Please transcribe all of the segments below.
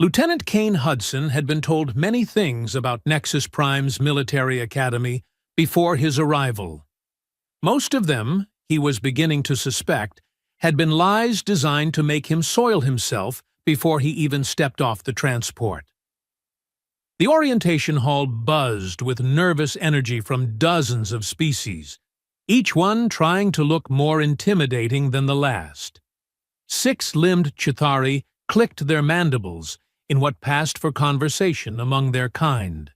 Lieutenant Kane Hudson had been told many things about Nexus Prime's military academy before his arrival. Most of them, he was beginning to suspect, had been lies designed to make him soil himself before he even stepped off the transport. The orientation hall buzzed with nervous energy from dozens of species, each one trying to look more intimidating than the last. Six-limbed Chitauri clicked their mandibles in what passed for conversation among their kind.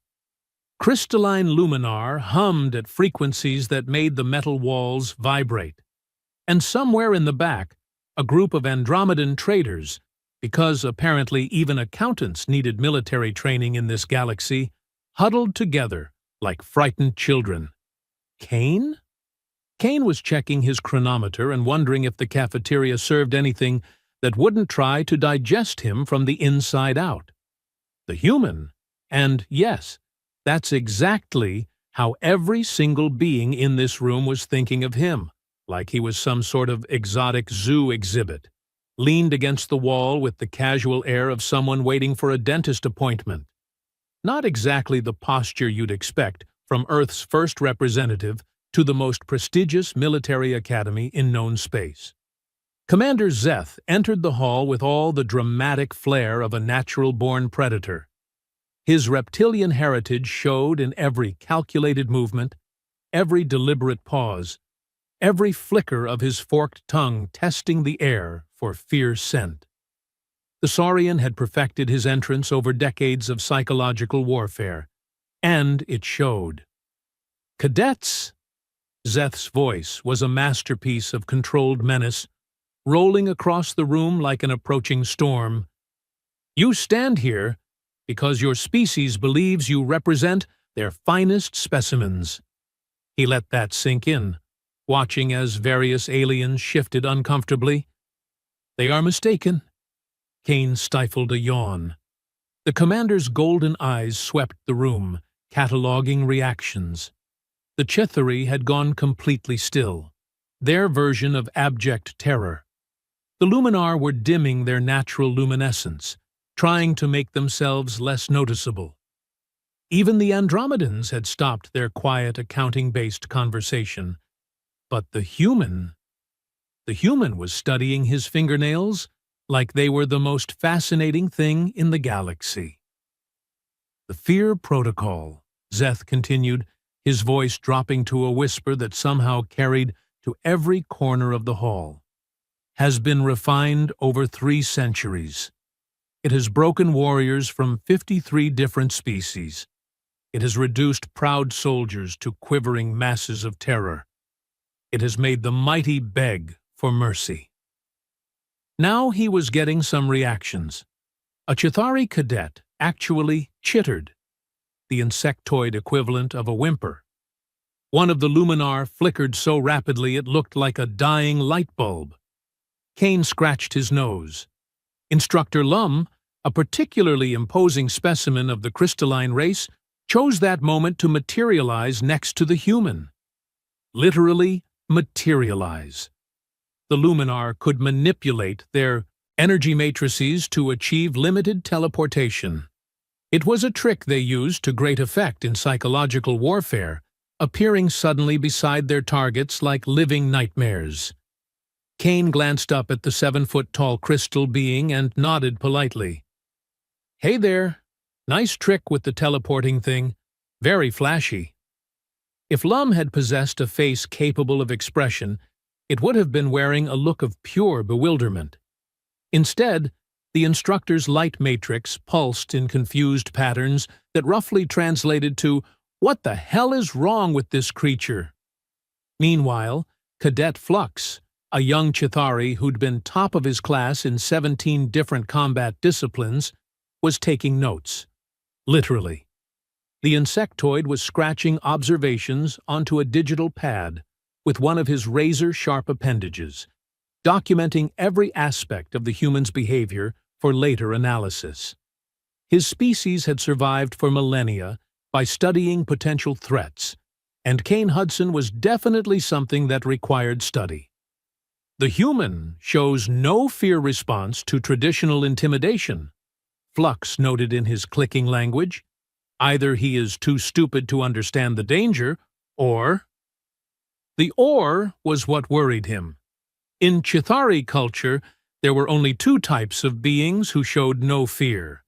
Crystalline luminar hummed at frequencies that made the metal walls vibrate. And somewhere in the back, a group of Andromedan traders, because apparently even accountants needed military training in this galaxy, huddled together like frightened children. Kane? Kane was checking his chronometer and wondering if the cafeteria served anything that wouldn't try to digest him from the inside out. The human, and yes, that's exactly how every single being in this room was thinking of him, like he was some sort of exotic zoo exhibit, leaned against the wall with the casual air of someone waiting for a dentist appointment. Not exactly the posture you'd expect from Earth's first representative to the most prestigious military academy in known space. Commander Zeth entered the hall with all the dramatic flair of a natural-born predator. His reptilian heritage showed in every calculated movement, every deliberate pause, every flicker of his forked tongue testing the air for fierce scent. The Saurian had perfected his entrance over decades of psychological warfare, and it showed. "Cadets!" Zeth's voice was a masterpiece of controlled menace, rolling across the room like an approaching storm. "You stand here because your species believes you represent their finest specimens." He let that sink in, watching as various aliens shifted uncomfortably. "They are mistaken." Kane stifled a yawn. The commander's golden eyes swept the room, cataloging reactions. The Chitauri had gone completely still, their version of abject terror. The Luminar were dimming their natural luminescence, trying to make themselves less noticeable. Even the Andromedans had stopped their quiet accounting-based conversation. But the human was studying his fingernails like they were the most fascinating thing in the galaxy. "The Fear Protocol," Zeth continued, his voice dropping to a whisper that somehow carried to every corner of the hall, "has been refined over 3 centuries. It has broken warriors from 53 different species. It has reduced proud soldiers to quivering masses of terror. It has made the mighty beg for mercy." Now he was getting some reactions. A Chitauri cadet actually chittered, the insectoid equivalent of a whimper. One of the luminar flickered so rapidly it looked like a dying light bulb. Kane scratched his nose. Instructor Lum, a particularly imposing specimen of the crystalline race, chose that moment to materialize next to the human. Literally materialize. The luminar could manipulate their energy matrices to achieve limited teleportation. It was a trick they used to great effect in psychological warfare, appearing suddenly beside their targets like living nightmares. Kane glanced up at the 7-foot-tall crystal being and nodded politely. "Hey there. Nice trick with the teleporting thing. Very flashy." If Lum had possessed a face capable of expression, it would have been wearing a look of pure bewilderment. Instead, the instructor's light matrix pulsed in confused patterns that roughly translated to, "What the hell is wrong with this creature?" Meanwhile, Cadet Flux, a young Chitauri who'd been top of his class in 17 different combat disciplines, was taking notes. Literally. The insectoid was scratching observations onto a digital pad with one of his razor-sharp appendages, documenting every aspect of the human's behavior for later analysis. His species had survived for millennia by studying potential threats, and Kane Hudson was definitely something that required study. The human shows no fear response to traditional intimidation. Flux noted in his clicking language. Either he is too stupid to understand the danger, or... The "or" was what worried him. In Chithari culture, there were only two types of beings who showed no fear: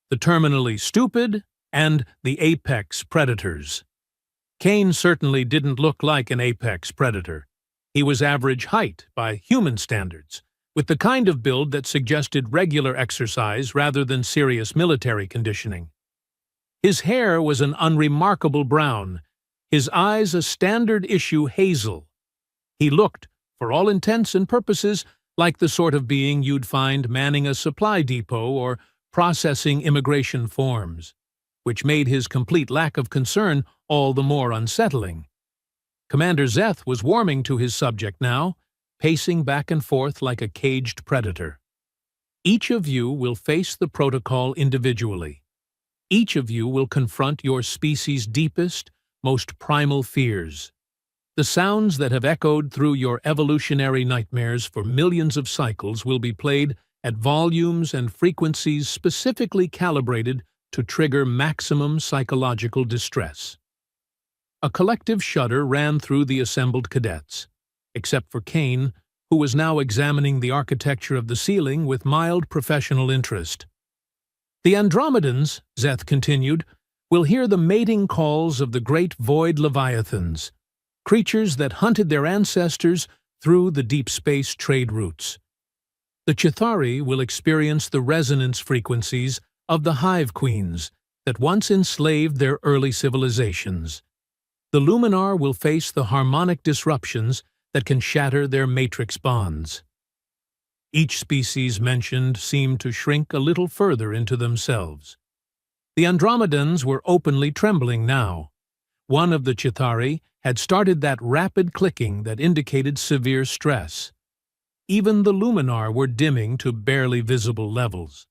the terminally stupid and the apex predators. Cain certainly didn't look like an apex predator. He was average height by human standards, with the kind of build that suggested regular exercise rather than serious military conditioning. His hair was an unremarkable brown, his eyes a standard-issue hazel. He looked, for all intents and purposes, like the sort of being you'd find manning a supply depot or processing immigration forms, which made his complete lack of concern all the more unsettling. Commander Zeth was warming to his subject now, pacing back and forth like a caged predator. Each of you will face the protocol individually. Each of you will confront your species' deepest, most primal fears. The sounds that have echoed through your evolutionary nightmares for millions of cycles will be played at volumes and frequencies specifically calibrated to trigger maximum psychological distress. A collective shudder ran through the assembled cadets, except for Cain, who was now examining the architecture of the ceiling with mild professional interest. The Andromedans, Zeth continued, will hear the mating calls of the great void leviathans, creatures that hunted their ancestors through the deep space trade routes. The Chithari will experience the resonance frequencies of the hive queens that once enslaved their early civilizations. The Luminar will face the harmonic disruptions that can shatter their matrix bonds. Each species mentioned seemed to shrink a little further into themselves. The Andromedans were openly trembling now. One of the Chithari had started that rapid clicking that indicated severe stress. Even the Luminar were dimming to barely visible levels.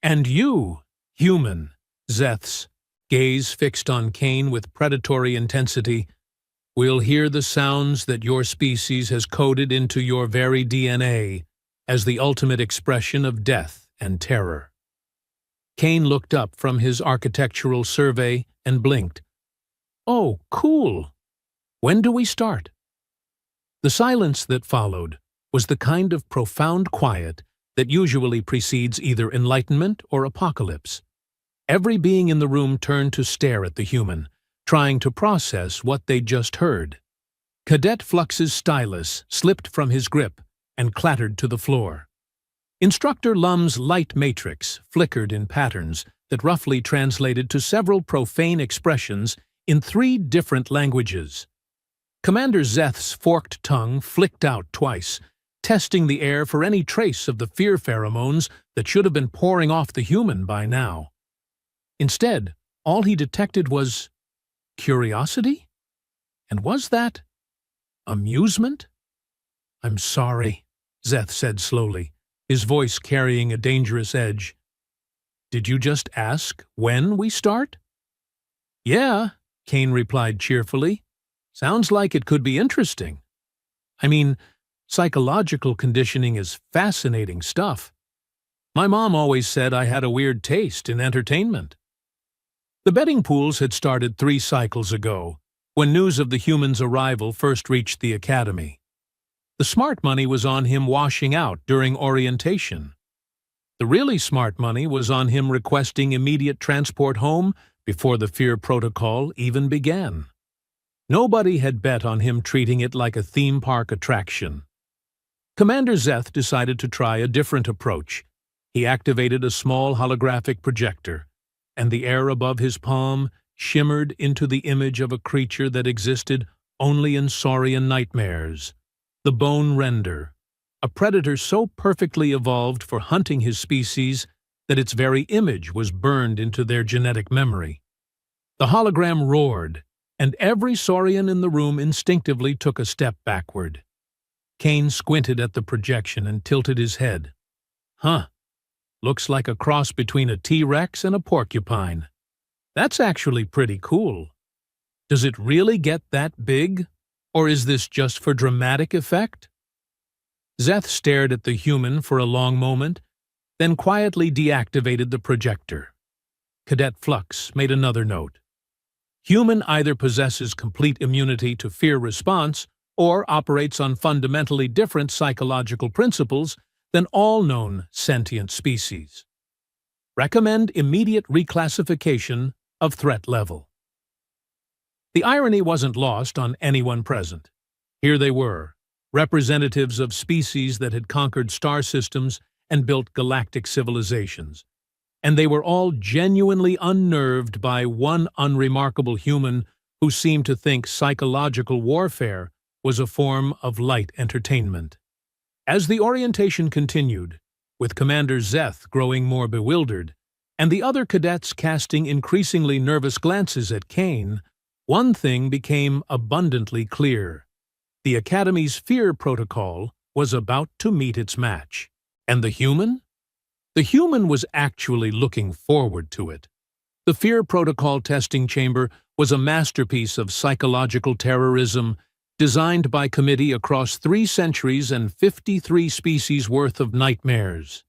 And you, human, Zeth's gaze fixed on Cain with predatory intensity, will hear the sounds that your species has coded into your very DNA as the ultimate expression of death and terror. Cain looked up from his architectural survey and blinked. Oh, cool! When do we start? The silence that followed was the kind of profound quiet that usually precedes either enlightenment or apocalypse. Every being in the room turned to stare at the human, trying to process what they'd just heard. Cadet Flux's stylus slipped from his grip and clattered to the floor. Instructor Lum's light matrix flickered in patterns that roughly translated to several profane expressions in 3 different languages. Commander Zeth's forked tongue flicked out twice, testing the air for any trace of the fear pheromones that should have been pouring off the human by now. Instead, all he detected was curiosity? And was that amusement? I'm sorry, Zeth said slowly, his voice carrying a dangerous edge. Did you just ask when we start? Yeah, Cain replied cheerfully. Sounds like it could be interesting. I mean, psychological conditioning is fascinating stuff. My mom always said I had a weird taste in entertainment. The betting pools had started 3 cycles ago, when news of the human's arrival first reached the academy. The smart money was on him washing out during orientation. The really smart money was on him requesting immediate transport home before the fear protocol even began. Nobody had bet on him treating it like a theme park attraction. Commander Zeth decided to try a different approach. He activated a small holographic projector, and the air above his palm shimmered into the image of a creature that existed only in saurian nightmares, the Bone Render, a predator so perfectly evolved for hunting his species that its very image was burned into their genetic memory. The hologram roared, and every saurian in the room instinctively took a step backward. Cain squinted at the projection and tilted his head. Huh. Looks like a cross between a T-Rex and a porcupine. That's actually pretty cool. Does it really get that big, or is this just for dramatic effect? Zeth stared at the human for a long moment, then quietly deactivated the projector. Cadet Flux made another note. Human either possesses complete immunity to fear response or operates on fundamentally different psychological principles than all known sentient species. Recommend immediate reclassification of threat level. The irony wasn't lost on anyone present. Here they were, representatives of species that had conquered star systems and built galactic civilizations. And they were all genuinely unnerved by one unremarkable human who seemed to think psychological warfare was a form of light entertainment. As the orientation continued, with Commander Zeth growing more bewildered, and the other cadets casting increasingly nervous glances at Kane, one thing became abundantly clear. The Academy's fear protocol was about to meet its match. And the human? The human was actually looking forward to it. The Fear Protocol testing chamber was a masterpiece of psychological terrorism designed by committee across 3 centuries and 53 species worth of nightmares.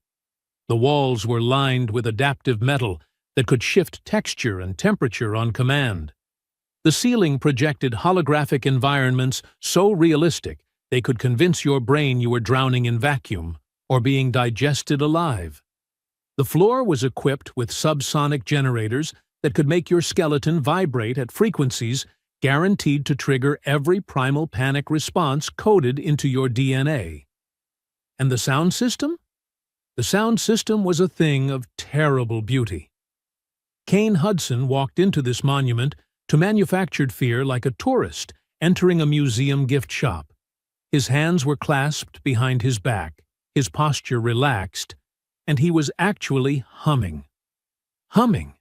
The walls were lined with adaptive metal that could shift texture and temperature on command. The ceiling projected holographic environments so realistic they could convince your brain you were drowning in vacuum or being digested alive. The floor was equipped with subsonic generators that could make your skeleton vibrate at frequencies guaranteed to trigger every primal panic response coded into your DNA. And the sound system? The sound system was a thing of terrible beauty. Kane Hudson walked into this monument to manufactured fear like a tourist entering a museum gift shop. His hands were clasped behind his back, his posture relaxed, and he was actually humming. Humming.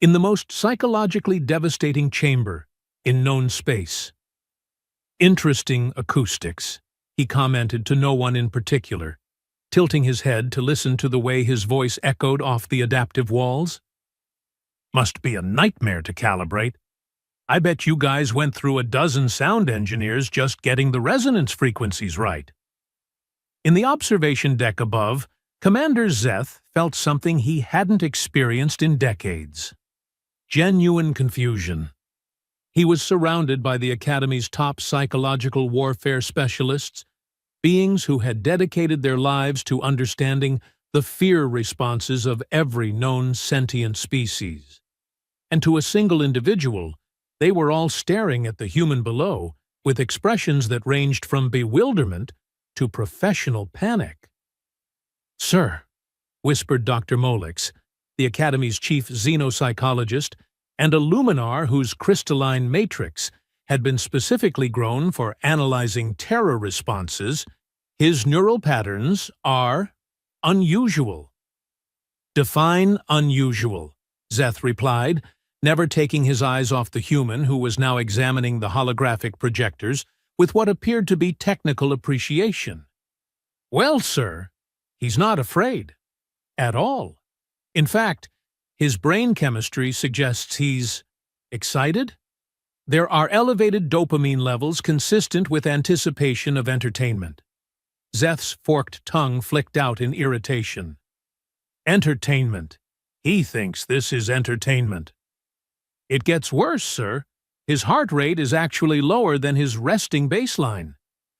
In the most psychologically devastating chamber in known space. Interesting acoustics, he commented to no one in particular, tilting his head to listen to the way his voice echoed off the adaptive walls. Must be a nightmare to calibrate. I bet you guys went through a dozen sound engineers just getting the resonance frequencies right. In the observation deck above, Commander Zeth felt something he hadn't experienced in decades. Genuine confusion. He was surrounded by the Academy's top psychological warfare specialists, beings who had dedicated their lives to understanding the fear responses of every known sentient species. And to a single individual, they were all staring at the human below with expressions that ranged from bewilderment to professional panic. "Sir," whispered Dr. Molix, the Academy's chief xenopsychologist and a luminar whose crystalline matrix had been specifically grown for analyzing terror responses, "his neural patterns are unusual." "Define unusual," Zeth replied, never taking his eyes off the human who was now examining the holographic projectors with what appeared to be technical appreciation. "Well, sir, he's not afraid. At all. In fact, his brain chemistry suggests he's excited. There are elevated dopamine levels consistent with anticipation of entertainment." Zeth's forked tongue flicked out in irritation. "Entertainment. He thinks this is entertainment." "It gets worse, sir. His heart rate is actually lower than his resting baseline,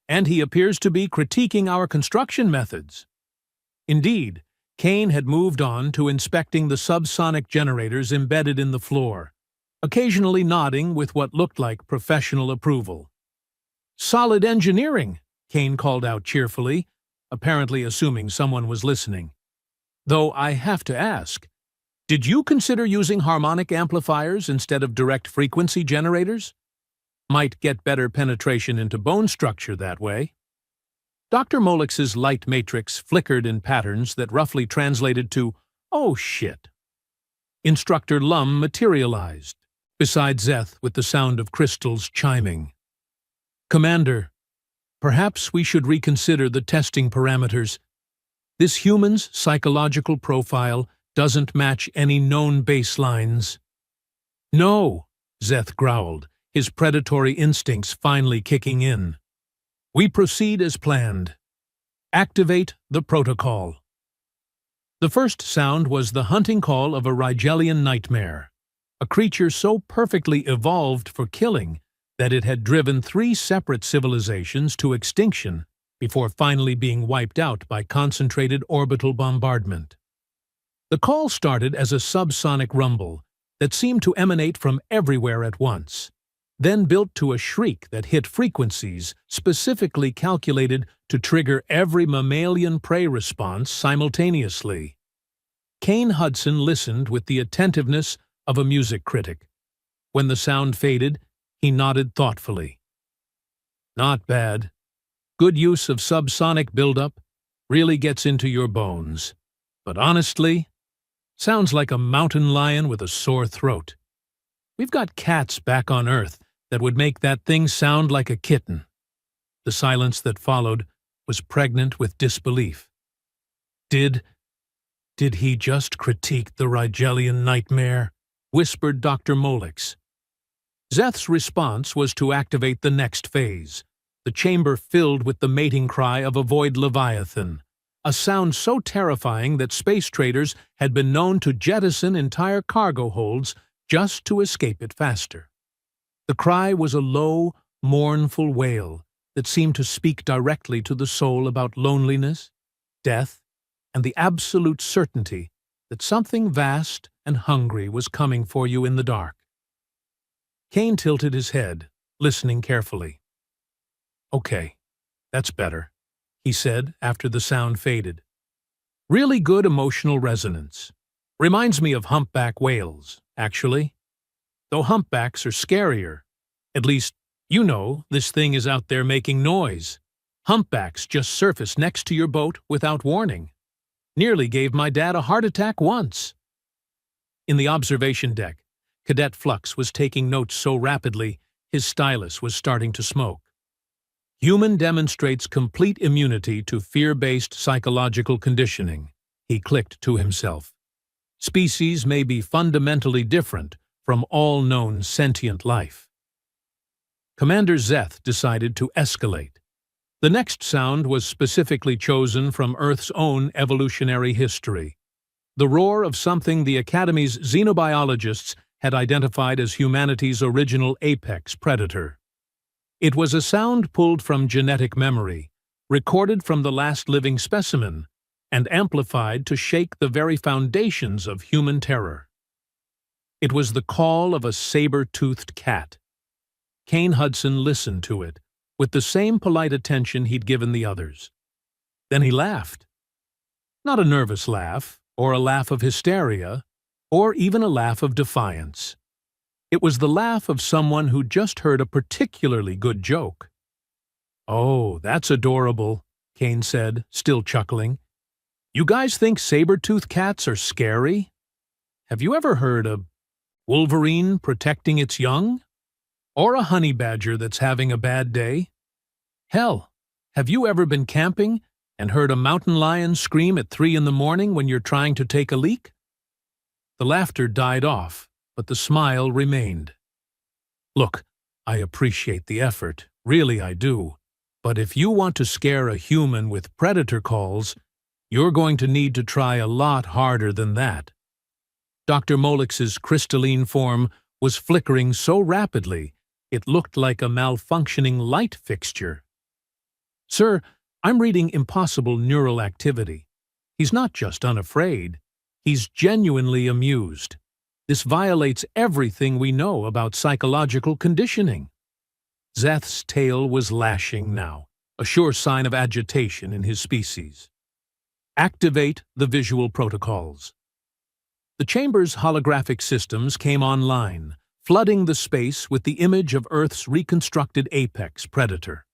and he appears to be critiquing our construction methods." Indeed, Kane had moved on to inspecting the subsonic generators embedded in the floor, occasionally nodding with what looked like professional approval. "Solid engineering," Kane called out cheerfully, apparently assuming someone was listening. "Though I have to ask, did you consider using harmonic amplifiers instead of direct frequency generators? Might get better penetration into bone structure that way." Dr. Molix's light matrix flickered in patterns that roughly translated to, "Oh shit." Instructor Lum materialized, beside Zeth with the sound of crystals chiming. "Commander, perhaps we should reconsider the testing parameters. This human's psychological profile doesn't match any known baselines." "No," Zeth growled, his predatory instincts finally kicking in. "We proceed as planned. Activate the protocol." The first sound was the hunting call of a Rigelian nightmare, a creature so perfectly evolved for killing that it had driven 3 separate civilizations to extinction before finally being wiped out by concentrated orbital bombardment. The call started as a subsonic rumble that seemed to emanate from everywhere at once, then built to a shriek that hit frequencies specifically calculated to trigger every mammalian prey response simultaneously. Kane Hudson listened with the attentiveness of a music critic. When the sound faded, he nodded thoughtfully. Not bad. Good use of subsonic buildup. Really gets into your bones. But honestly, sounds like a mountain lion with a sore throat. We've got cats back on Earth that would make that thing sound like a kitten. The silence that followed was pregnant with disbelief. Did he just critique the Rigelian nightmare? Whispered Dr. Molix. Zeth's response was to activate the next phase, the chamber filled with the mating cry of a void leviathan, a sound so terrifying that space traders had been known to jettison entire cargo holds just to escape it faster. The cry was a low, mournful wail that seemed to speak directly to the soul about loneliness, death, and the absolute certainty that something vast and hungry was coming for you in the dark. Kane tilted his head, listening carefully. Okay, that's better, he said after the sound faded. Really good emotional resonance. Reminds me of humpback whales, actually. Though humpbacks are scarier. At least, you know, this thing is out there making noise. Humpbacks just surface next to your boat without warning. Nearly gave my dad a heart attack once. In the observation deck, Cadet Flux was taking notes so rapidly his stylus was starting to smoke. Human demonstrates complete immunity to fear-based psychological conditioning, he clicked to himself. Species may be fundamentally different from all known sentient life. Commander Zeth decided to escalate. The next sound was specifically chosen from Earth's own evolutionary history. The roar of something the Academy's xenobiologists had identified as humanity's original apex predator. It was a sound pulled from genetic memory, recorded from the last living specimen, and amplified to shake the very foundations of human terror. It was the call of a saber-toothed cat. Kane Hudson listened to it, with the same polite attention he'd given the others. Then he laughed. Not a nervous laugh, or a laugh of hysteria, or even a laugh of defiance. It was the laugh of someone who'd just heard a particularly good joke. "Oh, that's adorable," Kane said, still chuckling. "You guys think saber-toothed cats are scary? Have you ever heard a wolverine protecting its young? Or a honey badger that's having a bad day? Hell, have you ever been camping and heard a mountain lion scream at 3 in the morning when you're trying to take a leak?" The laughter died off, but the smile remained. "Look, I appreciate the effort, really I do. But if you want to scare a human with predator calls, you're going to need to try a lot harder than that." Dr. Molix's crystalline form was flickering so rapidly it looked like a malfunctioning light fixture. "Sir, I'm reading impossible neural activity. He's not just unafraid. He's genuinely amused. This violates everything we know about psychological conditioning." Zeth's tail was lashing now, a sure sign of agitation in his species. Activate the visual protocols. The chamber's holographic systems came online, flooding the space with the image of Earth's reconstructed apex predator.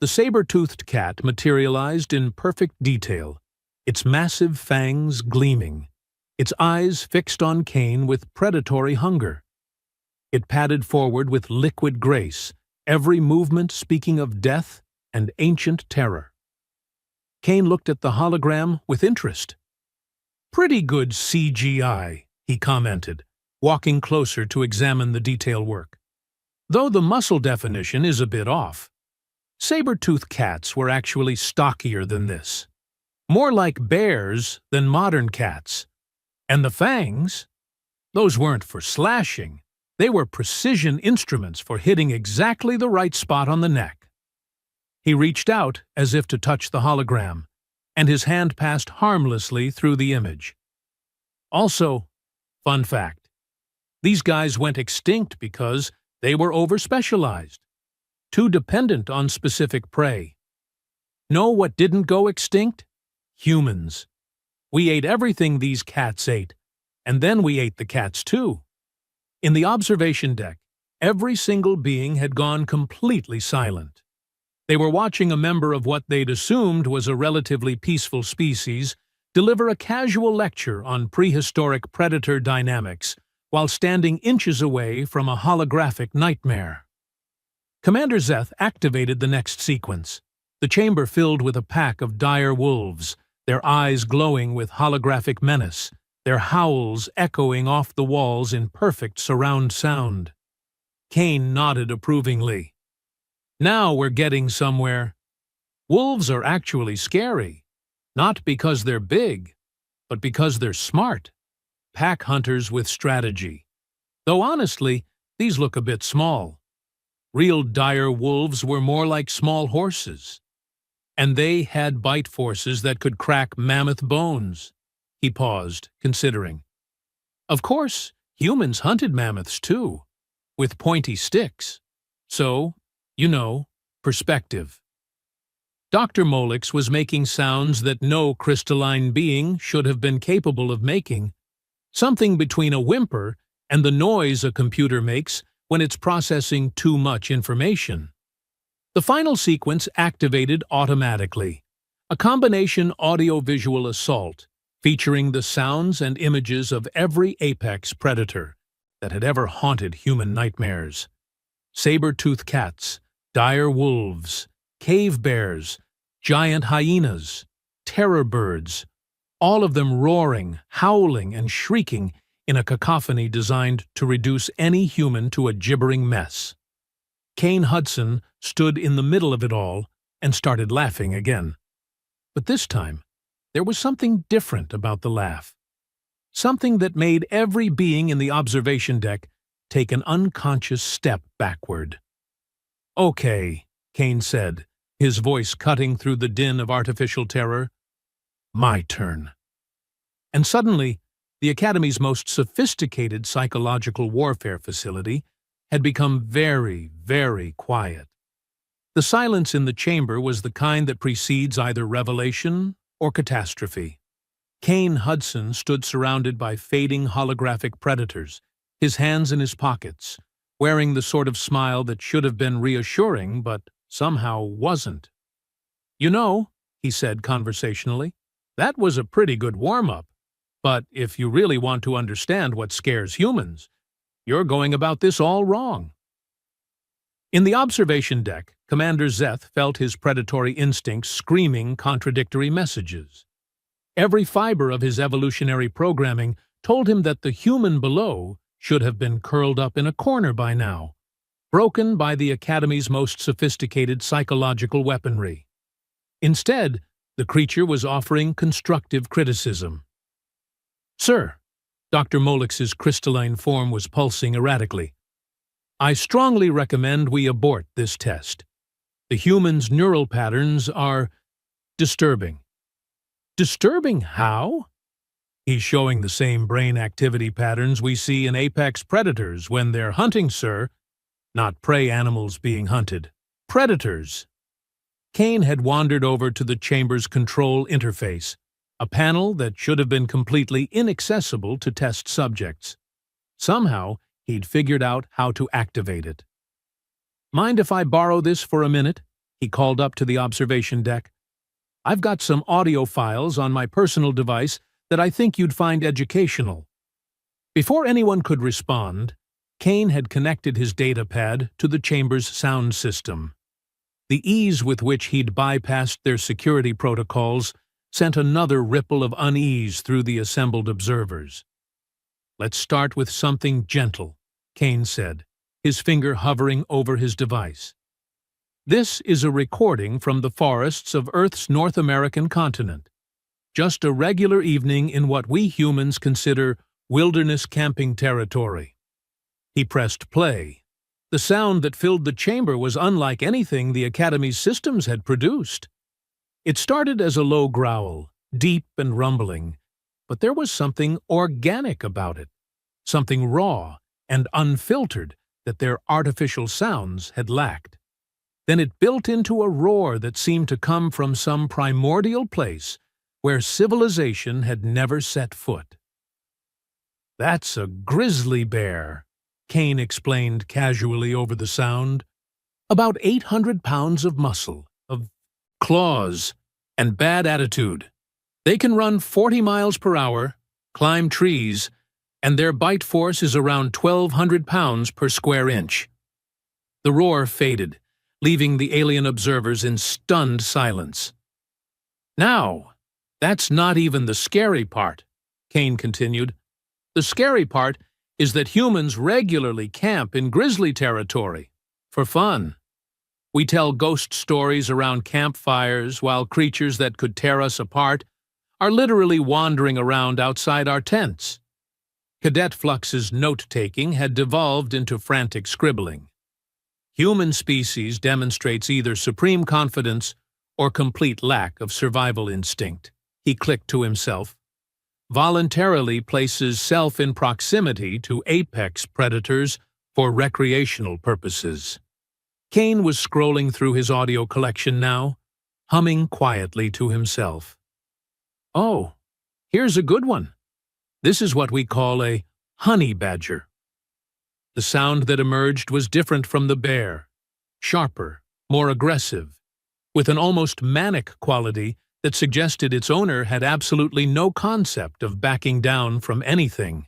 The saber-toothed cat materialized in perfect detail, its massive fangs gleaming, its eyes fixed on Kane with predatory hunger. It padded forward with liquid grace, every movement speaking of death and ancient terror. Kane looked at the hologram with interest. "Pretty good CGI," he commented, walking closer to examine the detail work. "Though the muscle definition is a bit off. Saber-toothed cats were actually stockier than this. more like bears than modern cats. And the fangs? Those weren't for slashing. They were precision instruments for hitting exactly the right spot on the neck. He reached out as if to touch the hologram, and his hand passed harmlessly through the image. Also, fun fact, these guys went extinct because they were over-specialized, too dependent on specific prey. Know what didn't go extinct? Humans. We ate everything these cats ate, and then we ate the cats too. In the observation deck, every single being had gone completely silent. They were watching a member of what they'd assumed was a relatively peaceful species deliver a casual lecture on prehistoric predator dynamics while standing inches away from a holographic nightmare. Commander Zeth activated the next sequence, the chamber filled with a pack of dire wolves, their eyes glowing with holographic menace, their howls echoing off the walls in perfect surround sound. Kane nodded approvingly. Now we're getting somewhere. Wolves are actually scary, not because they're big, but because they're smart. Pack hunters with strategy. Though honestly, these look a bit small. Real dire wolves were more like small horses. And they had bite forces that could crack mammoth bones. He paused, considering. Of course, humans hunted mammoths too, with pointy sticks. So, perspective. Dr. Molix was making sounds that no crystalline being should have been capable of making, something between a whimper and the noise a computer makes when it's processing too much information. The final sequence activated automatically, a combination audio-visual assault featuring the sounds and images of every apex predator that had ever haunted human nightmares. Saber-toothed cats, dire wolves, cave bears, giant hyenas, terror birds, all of them roaring, howling, and shrieking in a cacophony designed to reduce any human to a gibbering mess. Kane Hudson stood in the middle of it all and started laughing again. But this time, there was something different about the laugh. Something that made every being in the observation deck take an unconscious step backward. "Okay," Kane said, his voice cutting through the din of artificial terror. "My turn." And suddenly, the Academy's most sophisticated psychological warfare facility had become very, very quiet. The silence in the chamber was the kind that precedes either revelation or catastrophe. Kane Hudson stood surrounded by fading holographic predators, his hands in his pockets, wearing the sort of smile that should have been reassuring but somehow wasn't. He said conversationally, "that was a pretty good warm-up. But if you really want to understand what scares humans, you're going about this all wrong." In the observation deck, Commander Zeth felt his predatory instincts screaming contradictory messages. Every fiber of his evolutionary programming told him that the human below should have been curled up in a corner by now, broken by the Academy's most sophisticated psychological weaponry. Instead, the creature was offering constructive criticism. "Sir," Dr. Molix's crystalline form was pulsing erratically, "I strongly recommend we abort this test. The human's neural patterns are disturbing." "Disturbing how?" "He's showing the same brain activity patterns we see in apex predators when they're hunting, sir. Not prey animals being hunted. Predators." Kane had wandered over to the chamber's control interface, a panel that should have been completely inaccessible to test subjects. Somehow, he'd figured out how to activate it. "Mind if I borrow this for a minute?" he called up to the observation deck. "I've got some audio files on my personal device that I think you'd find educational." Before anyone could respond, Kane had connected his datapad to the chamber's sound system. The ease with which he'd bypassed their security protocols sent another ripple of unease through the assembled observers. "Let's start with something gentle," Kane said, his finger hovering over his device. "This is a recording from the forests of Earth's North American continent. Just a regular evening in what we humans consider wilderness camping territory. He pressed play. The sound that filled the chamber was unlike anything the Academy's systems had produced. It started as a low growl, deep and rumbling, but there was something organic about it, something raw and unfiltered that their artificial sounds had lacked. Then it built into a roar that seemed to come from some primordial place where civilization had never set foot. "That's a grizzly bear," Kane explained casually over the sound. "About 800 pounds of muscle, of claws, and bad attitude. They can run 40 miles per hour, climb trees, and their bite force is around 1,200 pounds per square inch." The roar faded, leaving the alien observers in stunned silence. "Now, that's not even the scary part," Kane continued. "The scary part is that humans regularly camp in grizzly territory, for fun. We tell ghost stories around campfires while creatures that could tear us apart are literally wandering around outside our tents." Cadet Flux's note-taking had devolved into frantic scribbling. Human species demonstrates either supreme confidence or complete lack of survival instinct, he clicked to himself. Voluntarily places self in proximity to apex predators for recreational purposes. Kane was scrolling through his audio collection now, humming quietly to himself. "Oh, here's a good one. This is what we call a honey badger." The sound that emerged was different from the bear, sharper, more aggressive, with an almost manic quality that suggested its owner had absolutely no concept of backing down from anything.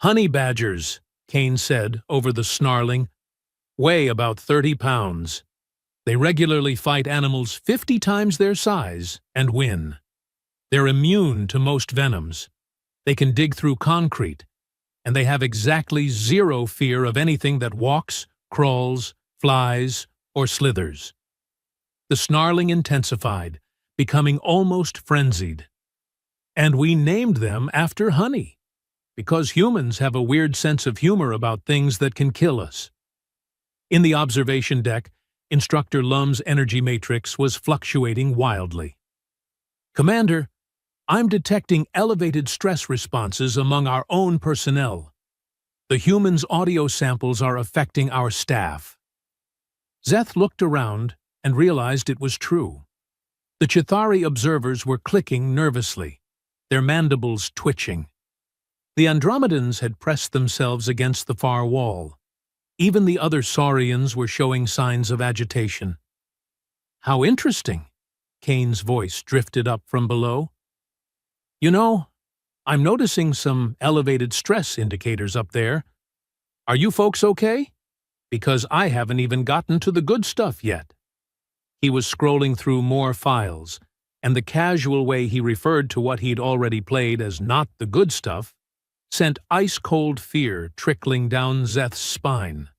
"Honey badgers," Kane said over the snarling, "weigh about 30 pounds. They regularly fight animals 50 times their size and win. They're immune to most venoms. They can dig through concrete, and they have exactly zero fear of anything that walks, crawls, flies, or slithers." The snarling intensified, becoming almost frenzied. "And we named them after honey, because humans have a weird sense of humor about things that can kill us." In the observation deck, Instructor Lum's energy matrix was fluctuating wildly. "Commander, I'm detecting elevated stress responses among our own personnel. The humans' audio samples are affecting our staff." Zeth looked around and realized it was true. The Chithari observers were clicking nervously, their mandibles twitching. The Andromedans had pressed themselves against the far wall. Even the other Saurians were showing signs of agitation. "How interesting," Kane's voice drifted up from below. "You know, I'm noticing some elevated stress indicators up there. Are you folks okay? Because I haven't even gotten to the good stuff yet." He was scrolling through more files, and the casual way he referred to what he'd already played as not the good stuff sent ice-cold fear trickling down Zeth's spine.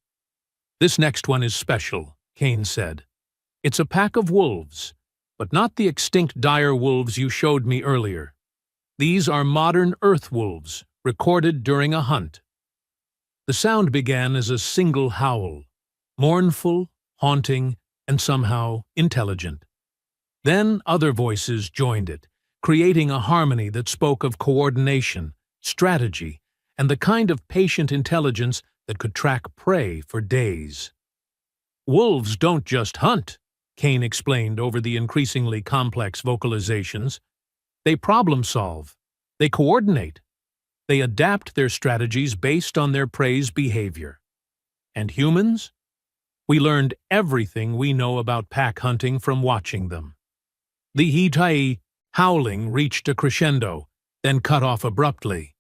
"This next one is special," Kane said. "It's a pack of wolves, but not the extinct dire wolves you showed me earlier. These are modern earth wolves, recorded during a hunt." The sound began as a single howl, mournful, haunting, and somehow intelligent. Then other voices joined it, creating a harmony that spoke of coordination, strategy, and the kind of patient intelligence that could track prey for days. "Wolves don't just hunt," Kane explained over the increasingly complex vocalizations. "They problem-solve, they coordinate, they adapt their strategies based on their prey's behavior. And humans? We learned everything we know about pack hunting from watching them." The Hitai howling reached a crescendo, then cut off abruptly.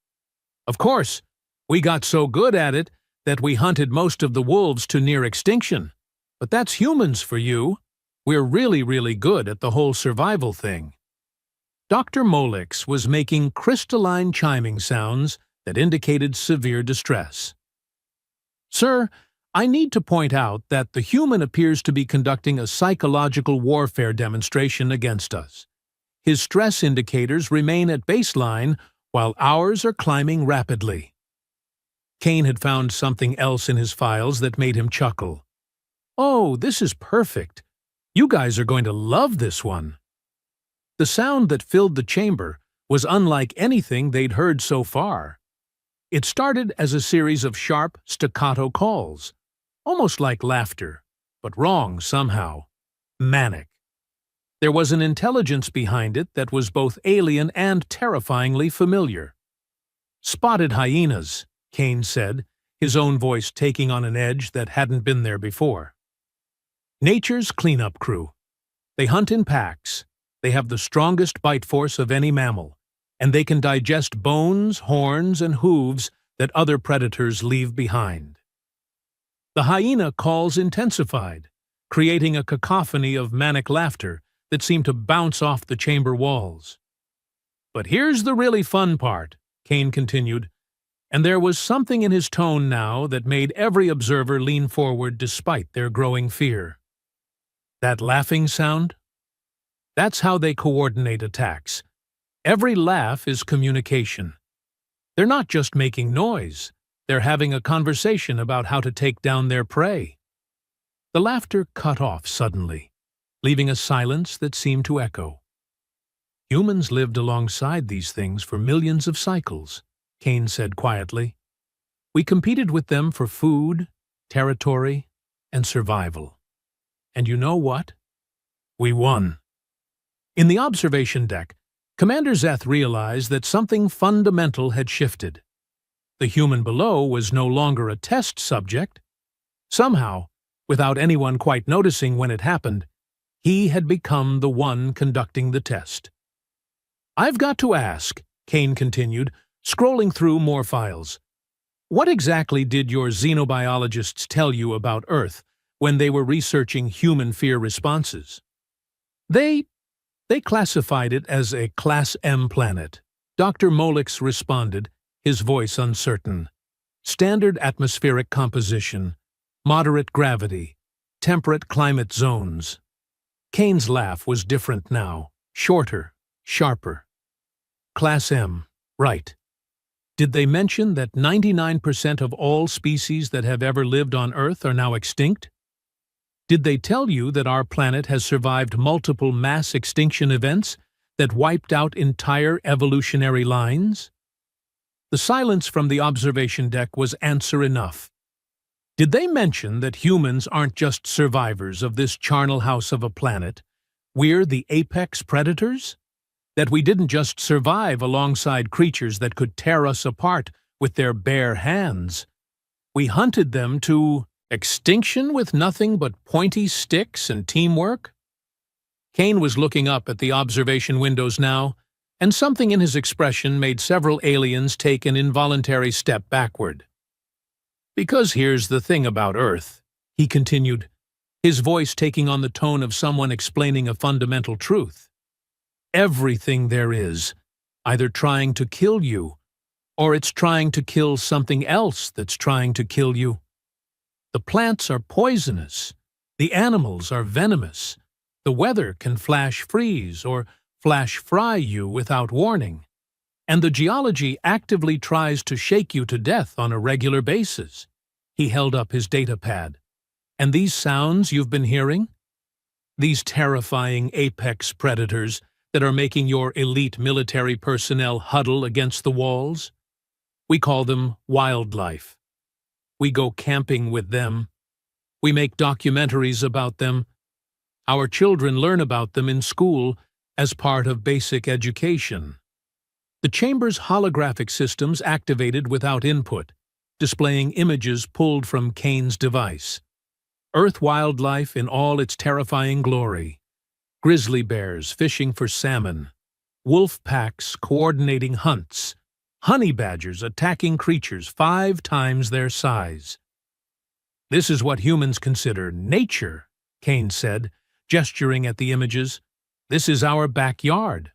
"Of course, we got so good at it that we hunted most of the wolves to near extinction. But that's humans for you. We're really, really good at the whole survival thing." Dr. Molix was making crystalline chiming sounds that indicated severe distress. "Sir, I need to point out that the human appears to be conducting a psychological warfare demonstration against us. His stress indicators remain at baseline while ours are climbing rapidly. Kane had found something else in his files that made him chuckle. "Oh, this is perfect. You guys are going to love this one." The sound that filled the chamber was unlike anything they'd heard so far. It started as a series of sharp, staccato calls, almost like laughter, but wrong somehow. Manic. There was an intelligence behind it that was both alien and terrifyingly familiar. "Spotted hyenas," Kane said, his own voice taking on an edge that hadn't been there before. "Nature's cleanup crew. They hunt in packs. They have the strongest bite force of any mammal, and they can digest bones, horns, and hooves that other predators leave behind." The hyena calls intensified, creating a cacophony of manic laughter that seemed to bounce off the chamber walls. "But here's the really fun part," Kane continued, and there was something in his tone now that made every observer lean forward despite their growing fear. "That laughing sound? That's how they coordinate attacks. Every laugh is communication. They're not just making noise, they're having a conversation about how to take down their prey." The laughter cut off suddenly, leaving a silence that seemed to echo. "Humans lived alongside these things for millions of cycles," Kane said quietly. "We competed with them for food, territory, and survival. And you know what? We won." In the observation deck, Commander Zeth realized that something fundamental had shifted. The human below was no longer a test subject. Somehow, without anyone quite noticing when it happened, he had become the one conducting the test. "I've got to ask," Kane continued, scrolling through more files. "What exactly did your xenobiologists tell you about Earth when they were researching human fear responses?" They classified it as a Class M planet," Dr. Molix responded, his voice uncertain. "Standard atmospheric composition, moderate gravity, temperate climate zones." Kane's laugh was different now, shorter, sharper. "Class M, right. Did they mention that 99% of all species that have ever lived on Earth are now extinct? Did they tell you that our planet has survived multiple mass extinction events that wiped out entire evolutionary lines?" The silence from the observation deck was answer enough. "Did they mention that humans aren't just survivors of this charnel house of a planet? We're the apex predators? That we didn't just survive alongside creatures that could tear us apart with their bare hands. We hunted them to extinction with nothing but pointy sticks and teamwork?" Kane was looking up at the observation windows now, and something in his expression made several aliens take an involuntary step backward. "Because here's the thing about Earth," he continued, his voice taking on the tone of someone explaining a fundamental truth. "Everything there is, either trying to kill you, or it's trying to kill something else that's trying to kill you. The plants are poisonous, the animals are venomous, the weather can flash freeze or flash fry you without warning, and the geology actively tries to shake you to death on a regular basis." He held up his data pad. "And these sounds you've been hearing? These terrifying apex predators that are making your elite military personnel huddle against the walls? We call them wildlife. We go camping with them. We make documentaries about them. Our children learn about them in school as part of basic education." The chamber's holographic systems activated without input, displaying images pulled from Kane's device. Earth wildlife in all its terrifying glory. Grizzly bears fishing for salmon. Wolf packs coordinating hunts. Honey badgers attacking creatures 5 times their size. "This is what humans consider nature," Kane said, gesturing at the images. "This is our backyard."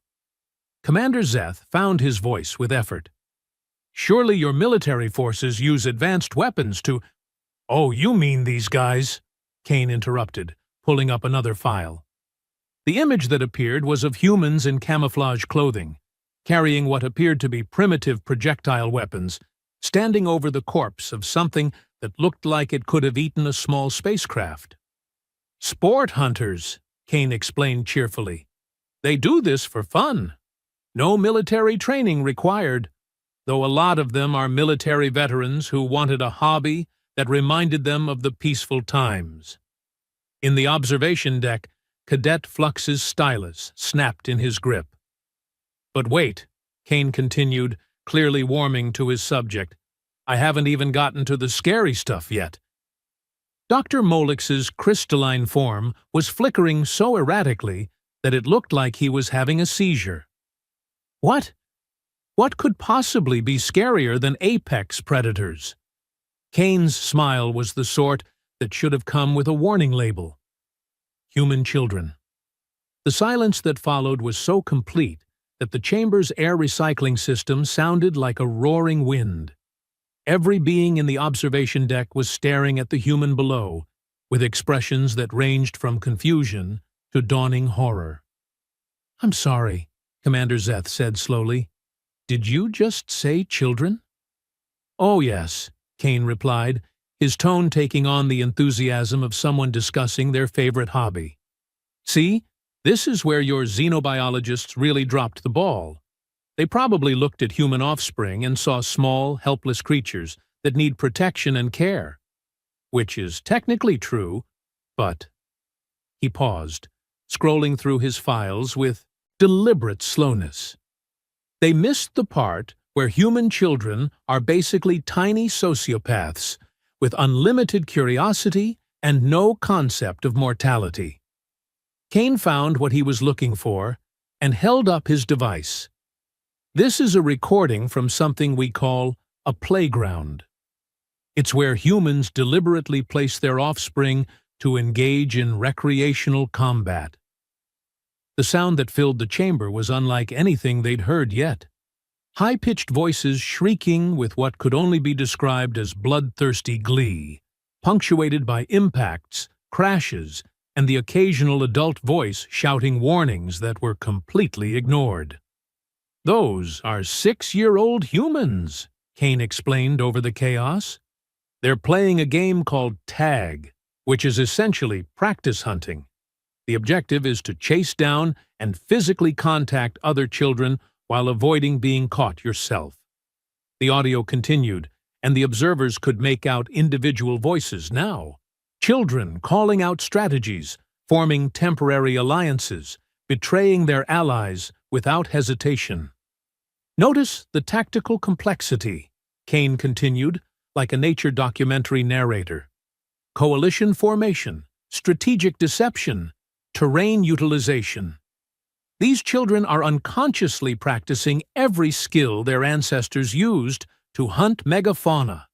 Commander Zeth found his voice with effort. "Surely your military forces use advanced weapons to—" "Oh, you mean these guys," Kane interrupted, pulling up another file. The image that appeared was of humans in camouflage clothing, carrying what appeared to be primitive projectile weapons, standing over the corpse of something that looked like it could have eaten a small spacecraft. "Sport hunters," Kane explained cheerfully. "They do this for fun. No military training required, though a lot of them are military veterans who wanted a hobby that reminded them of the peaceful times." In the observation deck, Cadet Flux's stylus snapped in his grip. "But wait," Kane continued, clearly warming to his subject. "I haven't even gotten to the scary stuff yet." Dr. Molix's crystalline form was flickering so erratically that it looked like he was having a seizure. What? What could possibly be scarier than apex predators? Kane's smile was the sort that should have come with a warning label. Human children. The silence that followed was so complete that the chamber's air recycling system sounded like a roaring wind. Every being in the observation deck was staring at the human below, with expressions that ranged from confusion to dawning horror. "I'm sorry," Commander Zeth said slowly. "Did you just say children?" "Oh, yes," Kane replied, his tone taking on the enthusiasm of someone discussing their favorite hobby. "See, this is where your xenobiologists really dropped the ball. They probably looked at human offspring and saw small, helpless creatures that need protection and care. Which is technically true, but—" He paused, scrolling through his files with deliberate slowness. "They missed the part where human children are basically tiny sociopaths with unlimited curiosity and no concept of mortality." Kane found what he was looking for and held up his device. This is a recording from something we call a playground. It's where humans deliberately place their offspring to engage in recreational combat. The sound that filled the chamber was unlike anything they'd heard yet. High-pitched voices shrieking with what could only be described as bloodthirsty glee, punctuated by impacts, crashes, and the occasional adult voice shouting warnings that were completely ignored. "Those are 6-year-old humans," Kane explained over the chaos. "They're playing a game called tag, which is essentially practice hunting. The objective is to chase down and physically contact other children while avoiding being caught yourself." The audio continued, and the observers could make out individual voices now. Children calling out strategies, forming temporary alliances, betraying their allies without hesitation. "Notice the tactical complexity," Kane continued, like a nature documentary narrator. "Coalition formation, strategic deception, terrain utilization. These children are unconsciously practicing every skill their ancestors used to hunt megafauna."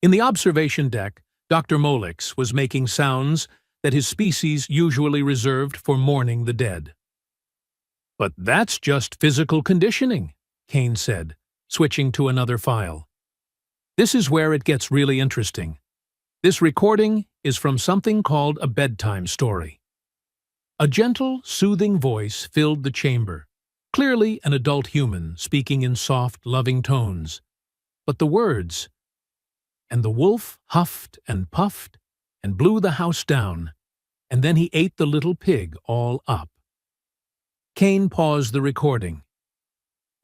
In the observation deck, Dr. Molix was making sounds that his species usually reserved for mourning the dead. "But that's just physical conditioning," Kane said, switching to another file. "This is where it gets really interesting. This recording is from something called a bedtime story." A gentle, soothing voice filled the chamber, clearly an adult human speaking in soft, loving tones. But the words, "And the wolf huffed and puffed and blew the house down, and then he ate the little pig all up." Kane paused the recording.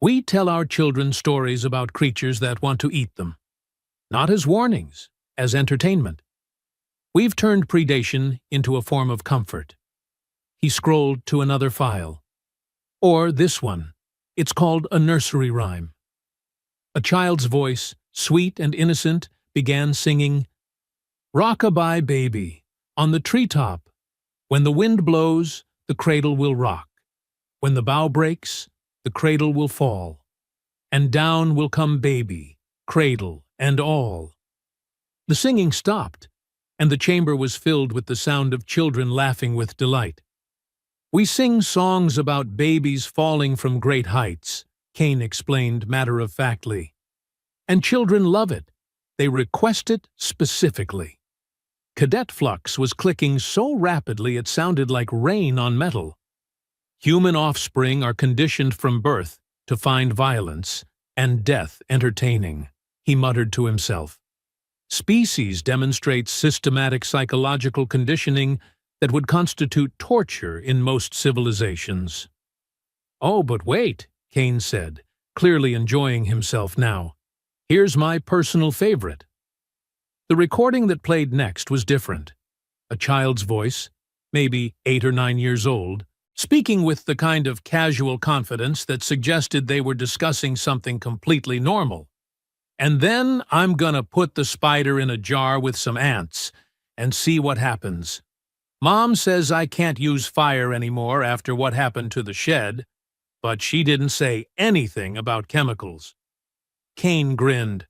"We tell our children stories about creatures that want to eat them. Not as warnings, as entertainment. We've turned predation into a form of comfort." He scrolled to another file. "Or this one. It's called a nursery rhyme." A child's voice, sweet and innocent, began singing, "Rock-a-bye baby, on the treetop. When the wind blows, the cradle will rock. When the bough breaks, the cradle will fall. And down will come baby, cradle, and all." The singing stopped, and the chamber was filled with the sound of children laughing with delight. "We sing songs about babies falling from great heights," Kane explained matter-of-factly. "And children love it. They request it specifically." Cadet flux was clicking so rapidly it sounded like rain on metal. Human offspring are conditioned from birth to find violence and death entertaining, he muttered to himself. Species demonstrate systematic psychological conditioning that would constitute torture in most civilizations. Oh, but wait, Kane said, clearly enjoying himself now. Here's my personal favorite. The recording that played next was different. A child's voice, maybe 8 or 9 years old, speaking with the kind of casual confidence that suggested they were discussing something completely normal. And then I'm gonna put the spider in a jar with some ants and see what happens. Mom says I can't use fire anymore after what happened to the shed, but she didn't say anything about chemicals. Kane grinned.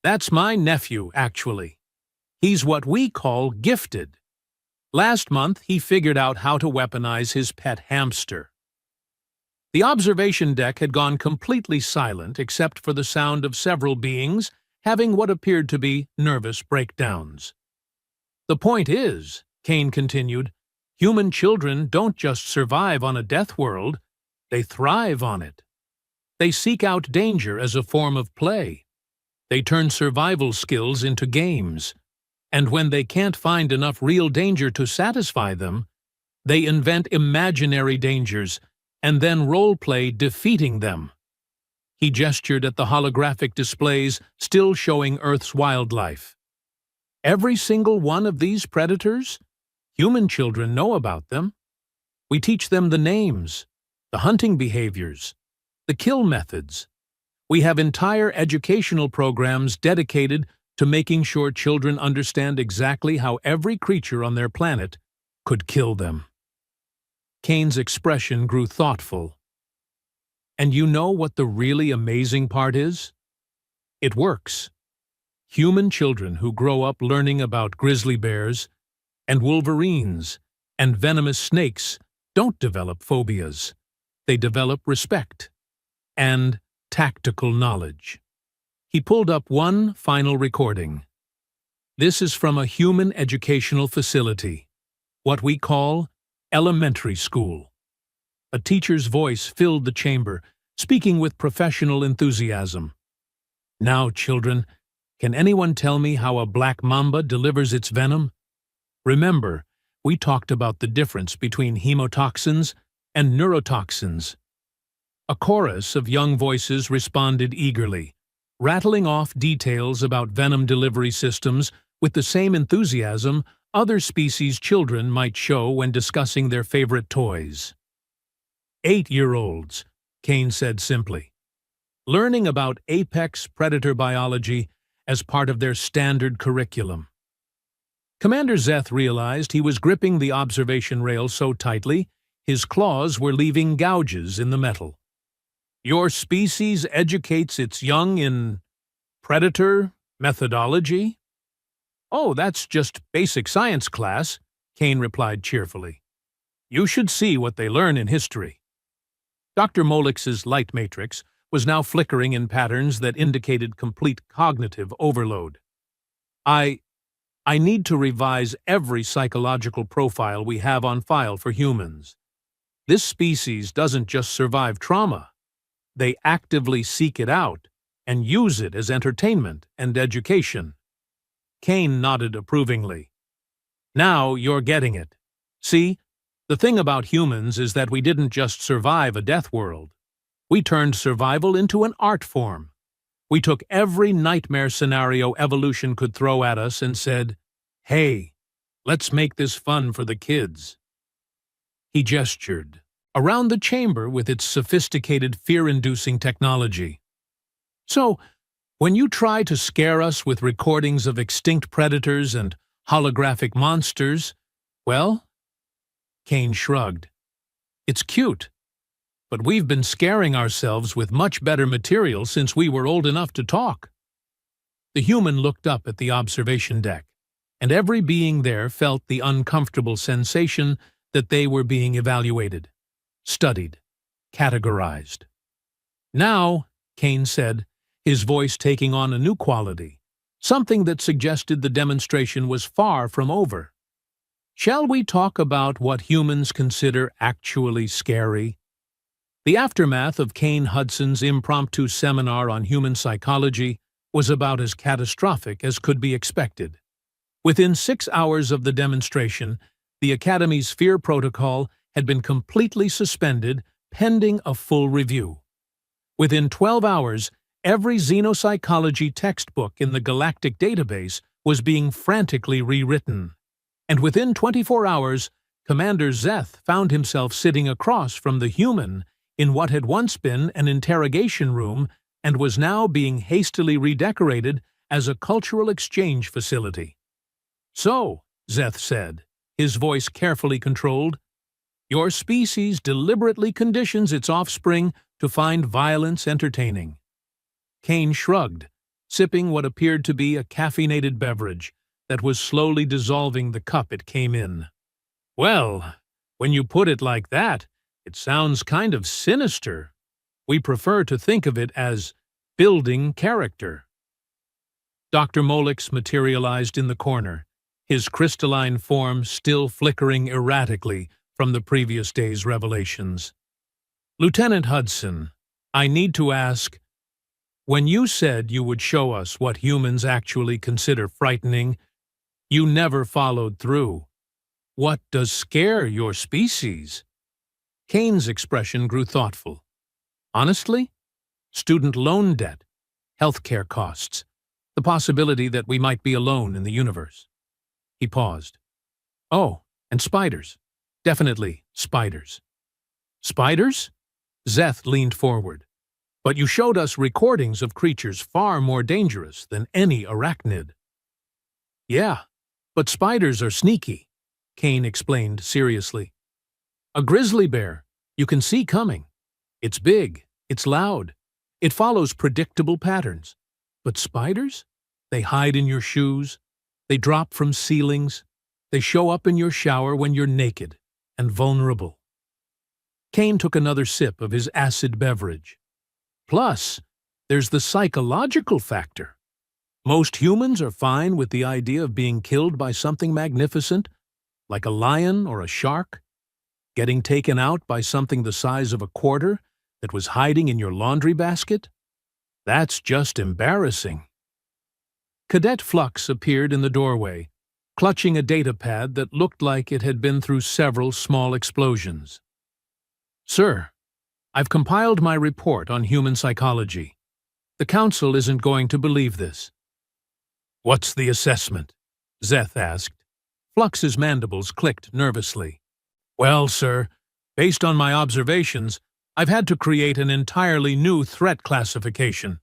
That's my nephew, actually. He's what we call gifted. Last month, he figured out how to weaponize his pet hamster. The observation deck had gone completely silent except for the sound of several beings having what appeared to be nervous breakdowns. The point is, Kane continued, human children don't just survive on a death world, they thrive on it. They seek out danger as a form of play. They turn survival skills into games. And when they can't find enough real danger to satisfy them, they invent imaginary dangers and then role-play defeating them. He gestured at the holographic displays still showing Earth's wildlife. Every single one of these predators, human children know about them. We teach them the names, the hunting behaviors, the kill methods. We have entire educational programs dedicated to making sure children understand exactly how every creature on their planet could kill them. Kane's expression grew thoughtful. And you know what the really amazing part is? It works. Human children who grow up learning about grizzly bears and wolverines and venomous snakes don't develop phobias. They develop respect and tactical knowledge. He pulled up one final recording. This is from a human educational facility, what we call elementary school. A teacher's voice filled the chamber, speaking with professional enthusiasm. Now, children, can anyone tell me how a black mamba delivers its venom? Remember, we talked about the difference between hemotoxins and neurotoxins. A chorus of young voices responded eagerly, rattling off details about venom delivery systems with the same enthusiasm other species' children might show when discussing their favorite toys. 8-year-olds, Kane said simply, learning about apex predator biology as part of their standard curriculum. Commander Zeth realized he was gripping the observation rail so tightly his claws were leaving gouges in the metal. Your species educates its young in predator methodology? Oh, that's just basic science class, Kane replied cheerfully. You should see what they learn in history. Dr. Molix's light matrix was now flickering in patterns that indicated complete cognitive overload. I need to revise every psychological profile we have on file for humans. This species doesn't just survive trauma. They actively seek it out and use it as entertainment and education. Kane nodded approvingly. Now you're getting it. See, the thing about humans is that we didn't just survive a death world. We turned survival into an art form. We took every nightmare scenario evolution could throw at us and said, hey, let's make this fun for the kids. He gestured around the chamber with its sophisticated fear-inducing technology. So, when you try to scare us with recordings of extinct predators and holographic monsters, well, Kane shrugged. It's cute, but we've been scaring ourselves with much better material since we were old enough to talk. The human looked up at the observation deck, and every being there felt the uncomfortable sensation that they were being evaluated, studied, categorized. Now, Kane said, his voice taking on a new quality, something that suggested the demonstration was far from over. Shall we talk about what humans consider actually scary? The aftermath of Kane Hudson's impromptu seminar on human psychology was about as catastrophic as could be expected. Within 6 hours of the demonstration, the Academy's fear protocol had been completely suspended, pending a full review. Within 12 hours, every xenopsychology textbook in the galactic database was being frantically rewritten. And within 24 hours, Commander Zeth found himself sitting across from the human in what had once been an interrogation room and was now being hastily redecorated as a cultural exchange facility. "So," Zeth said, his voice carefully controlled, "your species deliberately conditions its offspring to find violence entertaining." Kane shrugged, sipping what appeared to be a caffeinated beverage that was slowly dissolving the cup it came in. "Well, when you put it like that, it sounds kind of sinister. We prefer to think of it as building character." Dr. Molix materialized in the corner, his crystalline form still flickering erratically from the previous day's revelations. "Lieutenant Hudson, I need to ask, when you said you would show us what humans actually consider frightening, you never followed through. What does scare your species?" Kane's expression grew thoughtful. "Honestly, student loan debt, healthcare costs, the possibility that we might be alone in the universe." He paused. "Oh, and spiders. Definitely spiders." "Spiders?" Zeth leaned forward. "But you showed us recordings of creatures far more dangerous than any arachnid." "Yeah, but spiders are sneaky," Kane explained seriously. "A grizzly bear you can see coming. It's big, it's loud, it follows predictable patterns. But spiders? They hide in your shoes, they drop from ceilings, they show up in your shower when you're naked and vulnerable." Kane took another sip of his acid beverage. "Plus, there's the psychological factor. Most humans are fine with the idea of being killed by something magnificent, like a lion or a shark. Getting taken out by something the size of a quarter that was hiding in your laundry basket? That's just embarrassing." Cadet Flux appeared in the doorway, clutching a data pad that looked like it had been through several small explosions. "Sir, I've compiled my report on human psychology. The Council isn't going to believe this." "What's the assessment?" Zeth asked. Flux's mandibles clicked nervously. "Well, sir, based on my observations, I've had to create an entirely new threat classification.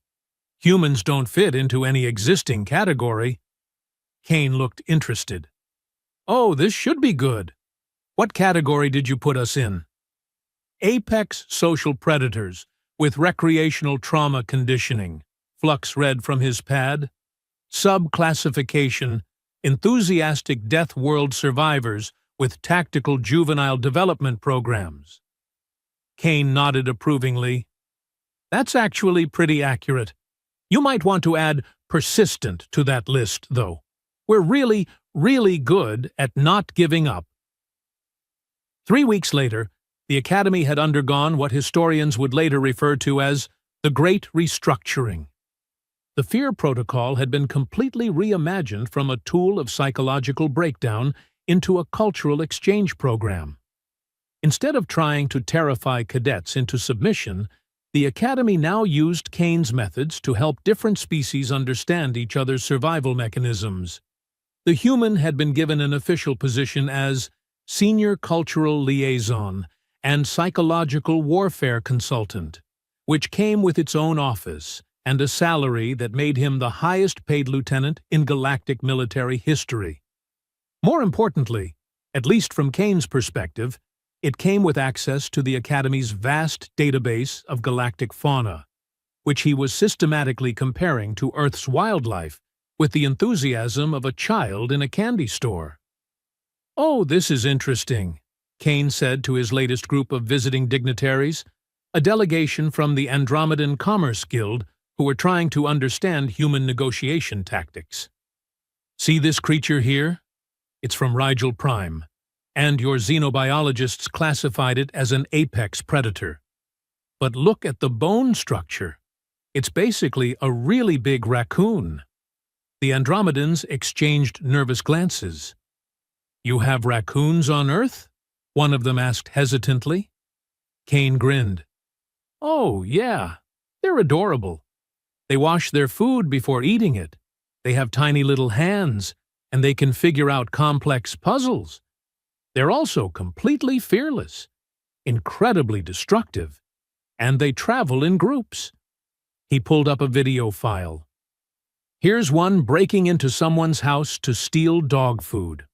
Humans don't fit into any existing category." Kane looked interested. "Oh, this should be good. What category did you put us in?" "Apex social predators with recreational trauma conditioning," Flux read from his pad. "Sub-classification, enthusiastic death world survivors with tactical juvenile development programs." Kane nodded approvingly. "That's actually pretty accurate. You might want to add persistent to that list, though. We're really, really good at not giving up." 3 weeks later, the Academy had undergone what historians would later refer to as the Great Restructuring. The fear protocol had been completely reimagined from a tool of psychological breakdown into a cultural exchange program. Instead of trying to terrify cadets into submission, the Academy now used Kane's methods to help different species understand each other's survival mechanisms. The human had been given an official position as Senior Cultural Liaison and Psychological Warfare Consultant, which came with its own office and a salary that made him the highest-paid lieutenant in galactic military history. More importantly, at least from Kane's perspective, it came with access to the Academy's vast database of galactic fauna, which he was systematically comparing to Earth's wildlife with the enthusiasm of a child in a candy store. "Oh, this is interesting," Kane said to his latest group of visiting dignitaries, a delegation from the Andromedan Commerce Guild who were trying to understand human negotiation tactics. See this creature here? It's from Rigel Prime, and your xenobiologists classified it as an apex predator. But look at the bone structure. It's basically a really big raccoon. The Andromedans exchanged nervous glances. "You have raccoons on Earth?" one of them asked hesitantly. Kane grinned. "Oh, yeah. They're adorable. They wash their food before eating it. They have tiny little hands, and they can figure out complex puzzles. They're also completely fearless, incredibly destructive, and they travel in groups." He pulled up a video file. Here's one breaking into someone's house to steal dog food.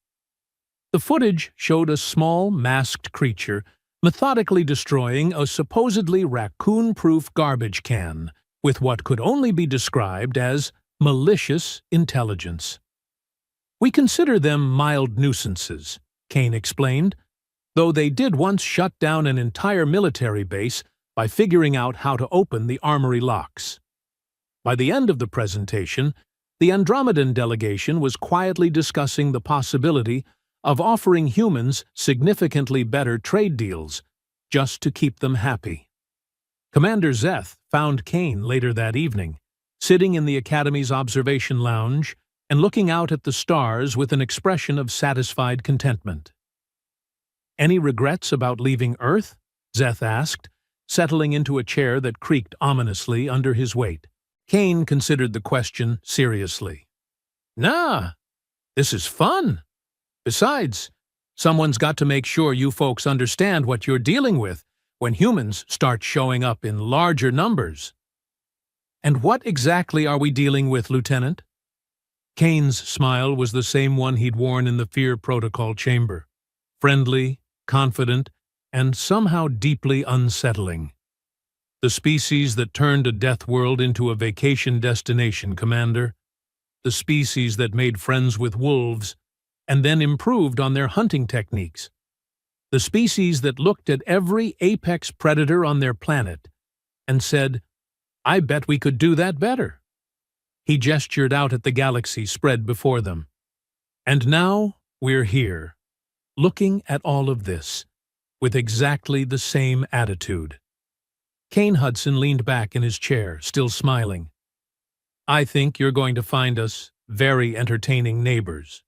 The footage showed a small, masked creature methodically destroying a supposedly raccoon-proof garbage can with what could only be described as malicious intelligence. "We consider them mild nuisances," Kane explained, "though they did once shut down an entire military base by figuring out how to open the armory locks." By the end of the presentation, the Andromedan delegation was quietly discussing the possibility of offering humans significantly better trade deals, just to keep them happy. Commander Zeth found Kane later that evening, sitting in the Academy's observation lounge and looking out at the stars with an expression of satisfied contentment. "Any regrets about leaving Earth?" Zeth asked, settling into a chair that creaked ominously under his weight. Kane considered the question seriously. "Nah, this is fun. Besides, someone's got to make sure you folks understand what you're dealing with when humans start showing up in larger numbers." "And what exactly are we dealing with, Lieutenant?" Kane's smile was the same one he'd worn in the Fear Protocol chamber. Friendly, confident, and somehow deeply unsettling. "The species that turned a death world into a vacation destination, Commander. The species that made friends with wolves and then improved on their hunting techniques. The species that looked at every apex predator on their planet and said, 'I bet we could do that better.'" He gestured out at the galaxy spread before them. "And now we're here, looking at all of this, with exactly the same attitude." Kane Hudson leaned back in his chair, still smiling. "I think you're going to find us very entertaining neighbors."